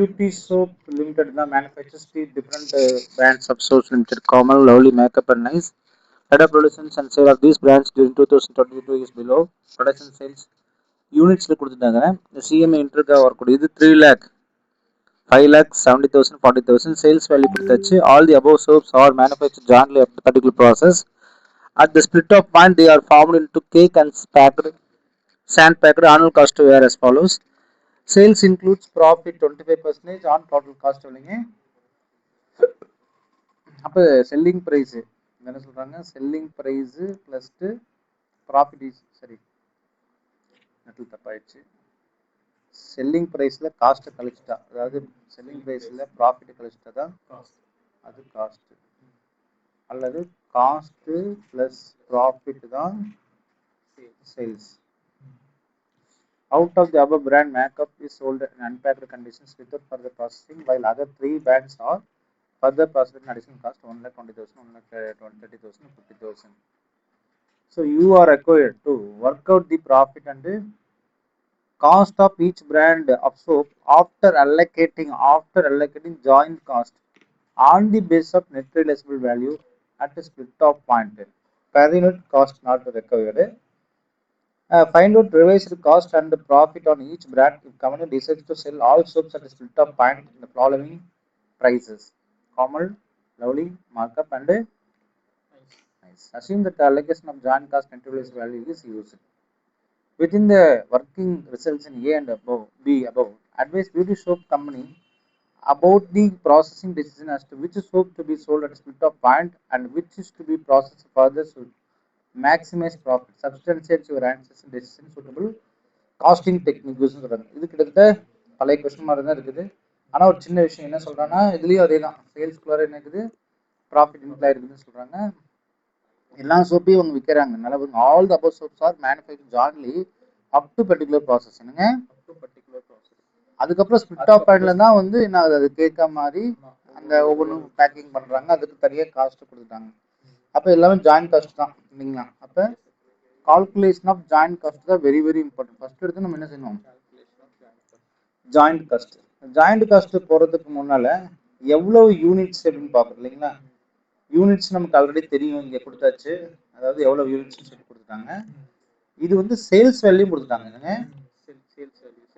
Beauty Soap Limited manufactures three different brands of soaps limited: Komal, Lovely, Makeup and Nice. Data productions and sale of these brands during 2022 is below. Production sales units கொடுத்துட்டாங்க. The CMA இன்டர்கா வரக்கூடியது 3 lakh 5 lakh 70,000 40,000 sales value கொடுத்தாச்சு. All the above soaps are manufactured jointly after the particular process. At the split of point, they are formed into cake and sand packed. Annual cost to were as follows. Sales includes profit 25% on total cost இல்லைங்க. அப்போ selling price என்ன சொல்கிறாங்க, selling price plus profit சரி நெட்டில் தப்பாயிடுச்சு. Selling ப்ரைஸில் காஸ்ட்டை கழிச்சிட்டா, அதாவது selling ப்ரைஸில் ப்ராஃபிட்டை கழிச்சிட்டா தான் அது காஸ்ட்டு, அல்லது காஸ்ட்டு ப்ளஸ் ப்ராஃபிட் தான் sales. Out of the above brand, Makeup is sold in unpacked conditions without further processing, while other three brands are further processed in additional cost 1,20,000, 1,30,000, 50,000. So you are required to work out the profit and cost of each brand of soap after allocating joint cost on the basis of net realizable value at a split of point. Per unit cost not required. Find out revised cost and the profit on each brand if company decides to sell all soaps at a split of point in the following prices: Komal, Lovely, Markup and Nice. Assume that the allocation of joint cost and net value is used. Within the working results in A and B above, advise beauty soap company about the processing decision as to which soap to be sold at a split of point and which is to be processed further to maximize profit. Substantiate your answers and decision suitable casting techniques சொல்கிறாங்க. இது கிட்டத்தட்ட பழைய question மாதிரி தான் இருக்குது. ஆனால் ஒரு சின்ன விஷயம் என்ன சொல்கிறாங்கன்னா, இதுலேயும் அதே தான், சேல்ஸ்குள்ளார என்ன இருக்குது, ப்ராஃபிட் இன்க்ளாக இருக்குதுன்னு சொல்கிறாங்க. எல்லா சோப்பையும் அவங்க விற்கிறாங்க. நல்லா all the above soaps are manufacture jointly up to particular process. என்னங்க, அதுக்கப்புறம் ஸ்பிட் ஆஃப் பாயிண்ட்ல தான் வந்து என்ன ஆகுது, அது கேட்க மாதிரி அந்த ஒவ்வொன்றும் பேக்கிங் பண்ணுறாங்க, அதுக்கு தனியாக காஸ்ட் கொடுத்துட்டாங்க. அப்போ எல்லாமே ஜாயின்ட் காஸ்ட் தான் இல்லைங்களா. அப்போ calculation of joint cost is very very important. First எடுத்து நம்ம என்ன செய்யணும், ஜாயிண்ட் காஸ்ட். ஜாயிண்ட் காஸ்ட் போகிறதுக்கு முன்னால் எவ்வளோ யூனிட்ஸ் அப்படின்னு பார்க்குறோம் இல்லைங்களா. யூனிட்ஸ் நமக்கு ஆல்ரெடி தெரியும், இங்கே கொடுத்தாச்சு. அதாவது எவ்வளோ யூனிட்ஸ் சொல்லி கொடுத்துட்டாங்க. இது வந்து சேல்ஸ் வேல்யூ கொடுத்துட்டாங்க. என்னங்க,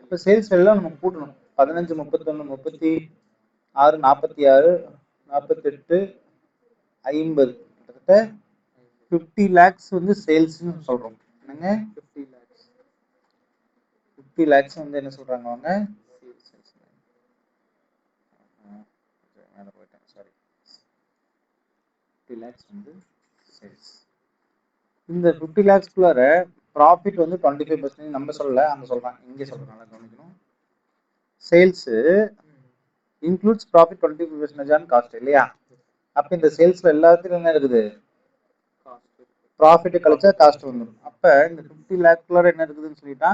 இப்போ சேல்ஸ் வேல்யூ நம்ம கூட்டணும். 15, 31, 36, 46, 48, 50 கிட்டத்தட்ட 50 lakhs வந்து சேல்ஸ்னு சொல்கிறோம். என்னங்க, 50 lakhs வந்து என்ன சொல்கிறாங்க அவங்க, மேலே போயிட்டேன் சாரி, 50 lakhs வந்து சேல்ஸ். இந்த 50 lakhsக்குள்ளார ப்ராஃபிட் வந்து 25% நம்ம சொல்லலை, அங்கே சொல்கிறாங்க, இங்கே சொல்கிறோம், நல்லா கவனிக்கணும். சேல்ஸு இன்க்ளூட்ஸ் ப்ராஃபிட் 25% காஸ்ட் இல்லையா. அப்போ இந்த சேல்ஸில் எல்லாத்துலையும் என்ன இருக்குது, ப்ராஃபிட் கழிச்சா காஸ்ட் வந்துடும். அப்போ இந்த 50 lakhsக்குள்ளார என்ன இருக்குதுன்னு சொல்லிட்டா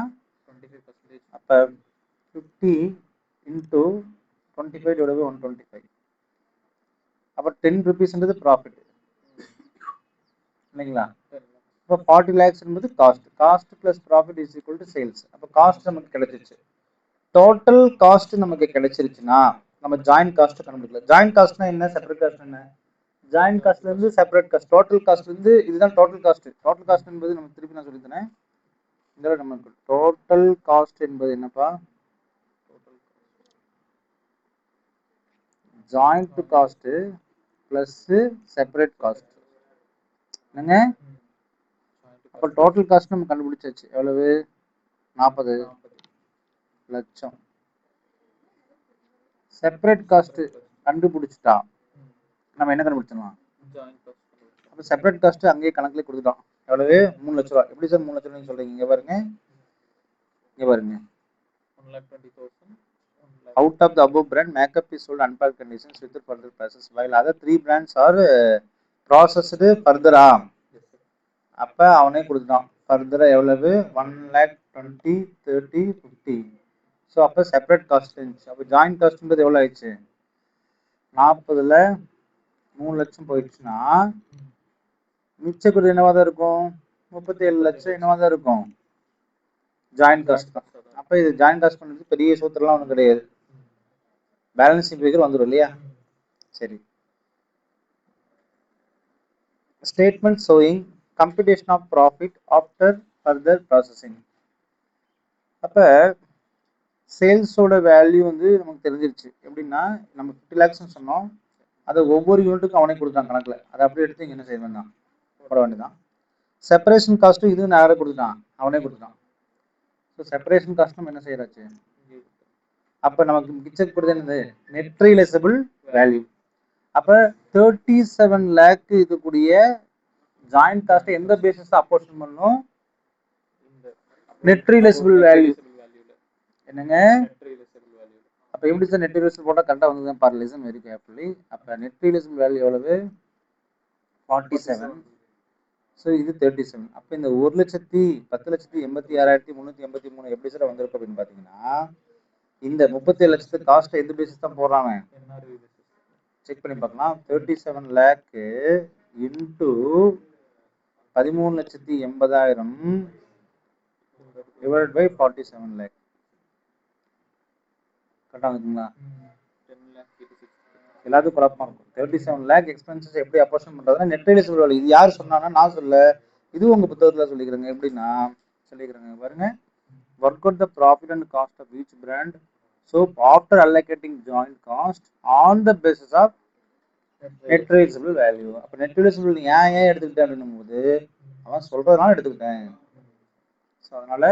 25%. அப்போ 50 into 25 divided by 125. அப்போ 10 rupeesன்றது ப்ராஃபிட் இல்லைங்களா. இப்போ 40 lakhs என்பது cost. Cost plus profit is equal to sales. அப்போ காஸ்ட் நமக்கு கிடைச்சிச்சு. டோட்டல் காஸ்ட் நமக்கு கிடைச்சிருச்சுன்னா நம்ம ஜாயின்ட் காஸ்ட் கண்டுபிடிக்கலாம். ஜாயின்ட் காஸ்ட்னா என்ன, செப்பரேட் காஸ்ட் என்ன, ஜாயின்ட் காஸ்ட்ல இருந்து செப்பரேட் காஸ்ட், டோட்டல் காஸ்ட் இருந்து இதுதான் டோட்டல் காஸ்ட். டோட்டல் காஸ்ட் என்பது நம்ம திருப்பி நான் சொல்லித்தரேன். இந்த நமக்கு டோட்டல் காஸ்ட் என்பது என்னப்பா, joint cost plus separate cost. என்னங்க, அப்போ டோட்டல் காஸ்ட் நம்ம கண்டுபிடிச்சாச்சு. எவ்வளவு, 40 லட்சம். செப்பரேட் காஸ்ட் கண்டுபிடிச்சிட்டா நம்ம என்ன கண்டுபிடிச்சிடலாம், அப்போ செப்பரேட் காஸ்ட் அங்கேயே கணக்குலேயே கொடுத்துட்டோம். எவ்வளவு, 3 லட்ச ரூபா. எப்படி சார் 3 லட்ச ரூபாய் சொல்றீங்க, இங்கே பாருங்க, இங்கே பாருங்க. 1,20,000. Out of the above brand, Makeup is sold unpacked conditions with further process, while other three brands are processed further. அப்போ அவனே கொடுத்துட்டான் ஃபர்தரா எவ்வளவு, 1,20,000, 30, 50. ஸோ அப்போ செப்பரேட் காஸ்ட் இருந்துச்சு. அப்போ ஜாயிண்ட் காஸ்ட்ன்றது எவ்வளோ ஆயிடுச்சு, 40ல் 3 லட்சம் போயிடுச்சுன்னா மிச்சக்குறது என்னவா தான் இருக்கும், 37 லட்சம் என்னவா தான் இருக்கும், ஜாயிண்ட் காஸ்ட் தான். அப்போ இது ஜாயிண்ட் காஸ்ட் பண்ணுறது பெரிய சூத்திரம்லாம் ஒன்றும் கிடையாது. பேலன்சிங் ஃபிகர் வந்துடும் இல்லையா? சரி, statement showing computation of profit after further processing. அப்போ சேல்ஸோட வேல்யூ வந்து நமக்கு தெரிஞ்சிருச்சு. எப்படின்னா நம்ம 50 lakhs சொன்னோம், அதை ஒவ்வொரு யூனிட்டுக்கும் அவனே கொடுத்தான் கணக்கில், அதை அப்படியே எடுத்து இங்கே என்ன செய்ய வேண்டாம், போட வேண்டியதான். செப்பரேஷன் காஸ்ட்டும் இதுவும் நேராக கொடுத்துட்டான், அவனே கொடுத்துட்டான். ஸோ செப்பரேஷன் காஸ்ட் நம்ம என்ன செய்யறாச்சு, அப்போ நமக்கு மிச்சம் கொடுத்தது என்னது, நெட் ரியலைசபிள் வேல்யூ. அப்போ 37 lakh இருக்கக்கூடிய ஜாயிண்ட் காஸ்ட் எந்த பேசிஸ் அப்போர்ஷன் பண்ணணும், நெட் ரியலைசபிள் வேல்யூ. என்னங்க, அப்போ எப்படி சார் நெட் ரியலைசபிள் போட்டால் கரெக்டாக வந்து தான் பாரு, லிசன் வெரி கேர்ஃபுல்லி. அப்போ நெட் ரியலைசபிள் வேல்யூ எவ்வளவு, 47. ஸோ இது 37. அப்போ இந்த 1,10,86,383 எப்படி சார் வந்திருக்கு அப்படின்னு பார்த்தீங்கன்னா, இந்த 37 லட்சத்து காஸ்ட் எந்த பேசிஸ் தான் போடுறாங்க, செக் பண்ணி பார்க்கலாம். 37 lakh into 13,80,000 divide by 47 lakh. கரெக்டாக இருக்குங்களா? எல்லாத்துக்கும் குழப்பமா இருக்கும். 37 lakh எக்ஸ்பென்சஸ் எப்படி அப்போர்ஷன் பண்றதுன்னா நெட் ரியலைசபிள் வேல்யூ. இது யார் சொன்னாங்கன்னா நான் சொல்ல, இது உங்க புத்தகத்துல சொல்லிக்கிறேங்க. எப்படின்னா சொல்லிக்கிறேங்க பாருங்க, work out the profit and cost of each brand. So after allocating joint cost on the basis of net realisable value. அப்போ நெட் ரியலைசபிள் ஏன் எடுத்துக்கிட்டேன் அப்படின்னும் போது அவன் சொல்றதுனால எடுத்துக்கிட்டேன். ஸோ அதனால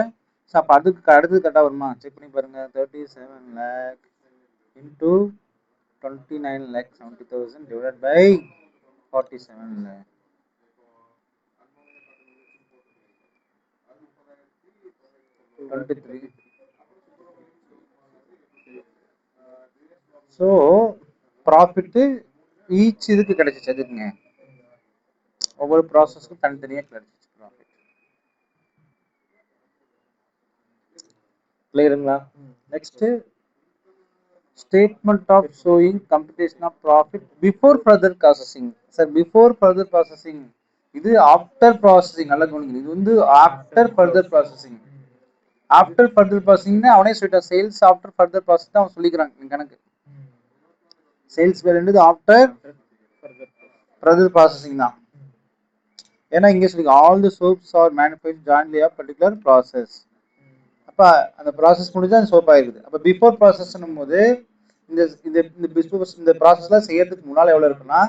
அப்போ அதுக்கு அடுத்தது கரெக்டாக வருமா செக் பண்ணி பாருங்க. 37 lakh into 29,70,000 divided by 47 lakh. So profit each இதுக்கு கிடைச்சிச்சு. எதுக்குங்க, ஒவ்வொரு ப்ராசஸ்க்கும் தனித்தனியாக கிடைச்சிச்சு ப்ராஃபிட். கிளியருங்களா? Next statement of showing computation of profit before further processing. Sir before further processing, இது ஆஃப்டர் ப்ராசஸிங். நல்லா கவனிக்கணும், இது வந்து after further processing. After further ப்ராசஸிங்னா அவனே சொல்லிட்டான், சேல்ஸ் ஆஃப்டர் ஃபர்தர் ப்ராசஸ் தான் அவன் சொல்லிக்கிறான் கணக்கு. Sales value after further processing தான். ஏன்னா இங்கே சொல்லி all the soaps are manufactured jointly of particular process. அப்போ அந்த ப்ராசஸ் முடிஞ்சா அந்த சோப் ஆயிருக்குது. அப்போ பிஃபோர் ப்ராசஸ்னும் போது இந்த இந்த இந்த ப்ராசஸ்லாம் செய்யறதுக்கு முன்னால் எவ்வளோ இருக்குன்னா,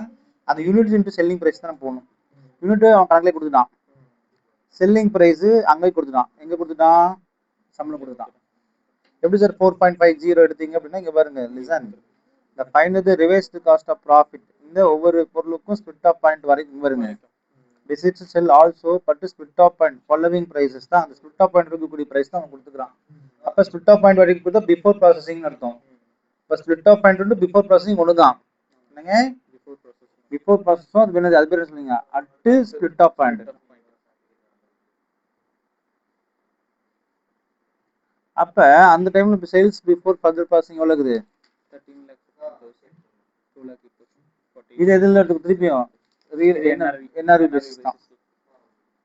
அந்த யூனிட் இன்ட்டு செல்லிங் ப்ரைஸ் தான் போகணும். யூனிட் அவன் கணக்கிலே கொடுத்துட்டான், செல்லிங் ப்ரைஸ் அங்கே கொடுத்துட்டான், எங்கே கொடுத்துட்டான், சம்பளம் கொடுத்துட்டான். எப்படி சார் 4.50 எடுத்தீங்க அப்படின்னா இங்கே பாருங்க, லிசன், இந்த find the revised cost of profit. இந்த ஒவ்வொரு பொருளுக்கும் ஸ்பிளிட் ஆஃப் பாயிண்ட் வரைக்கும் வருங்க. Besides sell also but split off point following prices தான், அந்த ஸ்பிளிட் ஆஃப் பாயிண்ட் இருக்கக்கூடிய பிரைஸ் தான் அவன் கொடுத்துக்கிறான். அப்போ ஸ்பிளிட் ஆஃப் பாயிண்ட் வரைக்கும் கொடுத்தா பிஃபோர் ப்ராசஸிங் அர்த்தம். இப்போ ஸ்பிளிட் ஆஃப் பாயிண்ட் வந்து பிஃபோர் ப்ராசஸிங் ஒன்று தான். என்னங்க, பிஃபோர் ப்ராசஸும் அது என்னது, அது பேர் சொன்னீங்க அட் ஸ்பிளிட் ஆஃப் பாயிண்ட். அப்போ அந்த டைம்ல இப்போ சேல்ஸ் பிஃபோர் ஃபர்தர் ப்ராசஸிங் எவ்வளோ இருக்குது, 13 lakh. இது எதில் எடுத்து திருப்பியும் என்ஆர்வி பேசிஸ் தான்.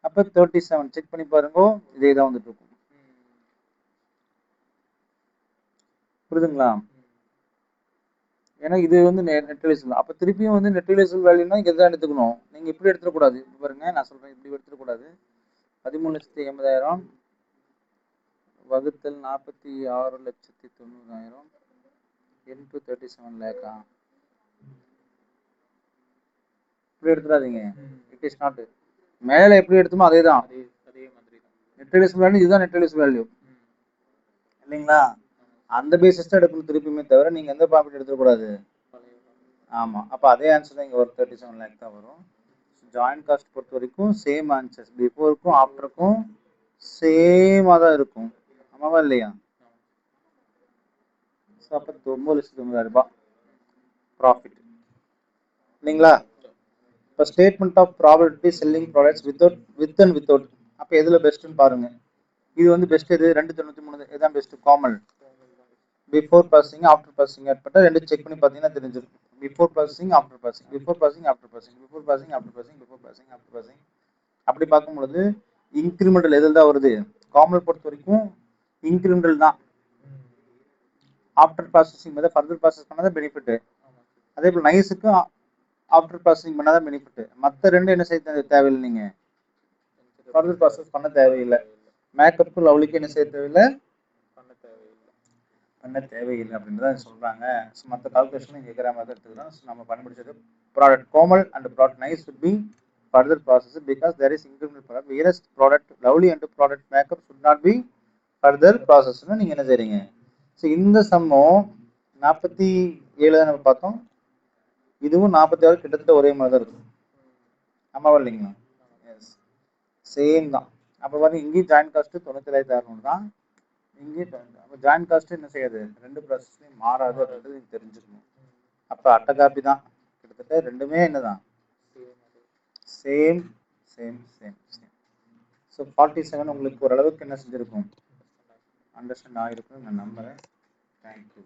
அப்போ 37 செக் பண்ணி பாருங்க, இதே தான் வந்துட்டு இருக்கும். புரியுதுங்களா? ஏன்னா இது வந்து நெட் ரியலைசபிள். அப்போ திருப்பியும் வந்து நெட் ரியலைசபிள் வேல்யூனா இங்கே தான் எடுத்துக்கணும். நீங்கள் இப்படி எடுத்துக்கூடாது. இப்போ பாருங்க நான் சொல்கிறேன், இப்படி எடுத்துக்கூடாது. 13,80,000 வகுத்தல் 46,90,000 into 37 lakh. இப்படி எடுத்துடாதீங்க, இட் இஸ் நாட். மேலே எப்படி எடுத்தோமோ அதே தான் நெட் ரியலைசபிள் வேல்யூ. இதுதான் நெட் ரியலைசபிள் வேல்யூ இல்லைங்களா? அந்த பேசிஸ் தான் எடுக்கணும் திருப்பியுமே தவிர நீங்கள் எந்த ப்ராஃபிட் எடுத்துக்கூடாது. ஆமாம், அப்போ அதே ஆன்சர் தான் இங்கே ஒரு 37 lakh தான் வரும். ஜாயிண்ட் காஸ்ட் பொறுத்த வரைக்கும் சேம் ஆன்சர்ஸ், பிஃபோருக்கும் ஆஃப்டருக்கும் சேமாக தான் இருக்கும். ஆமாவா இல்லையா? ஸோ அப்போ 9,90,000 ப்ராஃபிட் இல்லைங்களா? இப்போ statement of probability selling products with and without. அப்போ எதில் பெஸ்ட்டுன்னு பாருங்க. இது வந்து பெஸ்ட் எது, 293 இதுதான் best. Common before processing after processing ஏற்பட்ட ரெண்டு செக் பண்ணி பார்த்தீங்கன்னா தெரிஞ்சிருக்கும். Before processing after processing, before processing after processing, before processing after processing, before processing after processing. அப்படி பார்க்கும்பொழுது இன்க்ரிமெண்டல் எதில் தான் வருது, காமன் பொறுத்த வரைக்கும் இன்க்ரிமெண்டல் தான். ஆஃப்டர் ப்ராசஸிங் வந்து ஃபர்தர் ப்ராசஸ் பண்ணாதான் பெனிஃபிட். அதே போல் நைஸுக்கும் ஆஃப்டர் ப்ராசஸிங் பண்ணாதான் பெனிஃபிட். மற்ற ரெண்டு என்ன செய்ய தேவையில்லை, நீங்கள் ஃபர்தர் ப்ராசஸ் பண்ண தேவையில்லை. மேக்கப்புக்கு லவ்லிக்கு என்ன செய்ய தேவையில்லை, பண்ண தேவையில்லை அப்படின்றத சொல்கிறாங்க. ஸோ மற்ற கால்குலேஷன் கேட்குற மாதிரி தான் எடுத்துக்கலாம். ஸோ நம்ம கண்டுபிடிச்சது product Komal and product nice should be further process because there is incremental product, whereas product lovely and product makeup should not be further processed. நீங்கள் என்ன செய்றீங்க, ஸோ இந்த சம்மும் 47 தான் நம்ம பார்த்தோம், இதுவும் 46 கிட்டத்தட்ட ஒரே மாதிரி தான் இருக்கும். ஆமாவா இல்லைங்களா? எஸ், சேம் தான். அப்போ பாருங்க, இங்கேயும் ஜாயின் காஸ்ட் 97,600 தான், இங்கேயும். அப்போ ஜாயின் காஸ்ட் என்ன செய்யாது, ரெண்டு ப்ராசஸ்லையும் மாறாது அப்படின்றது நீங்கள் தெரிஞ்சுக்கணும். அப்போ அட்டை காப்பி தான், கிட்டத்தட்ட ரெண்டுமே என்னதான், same same same same. So 47 உங்களுக்கு ஓரளவுக்கு என்ன செஞ்சுருக்கும், அண்டர்ஸ்டாண்ட் ஆகிருக்கும் நான் நம்புகிறேன். தேங்க்யூ.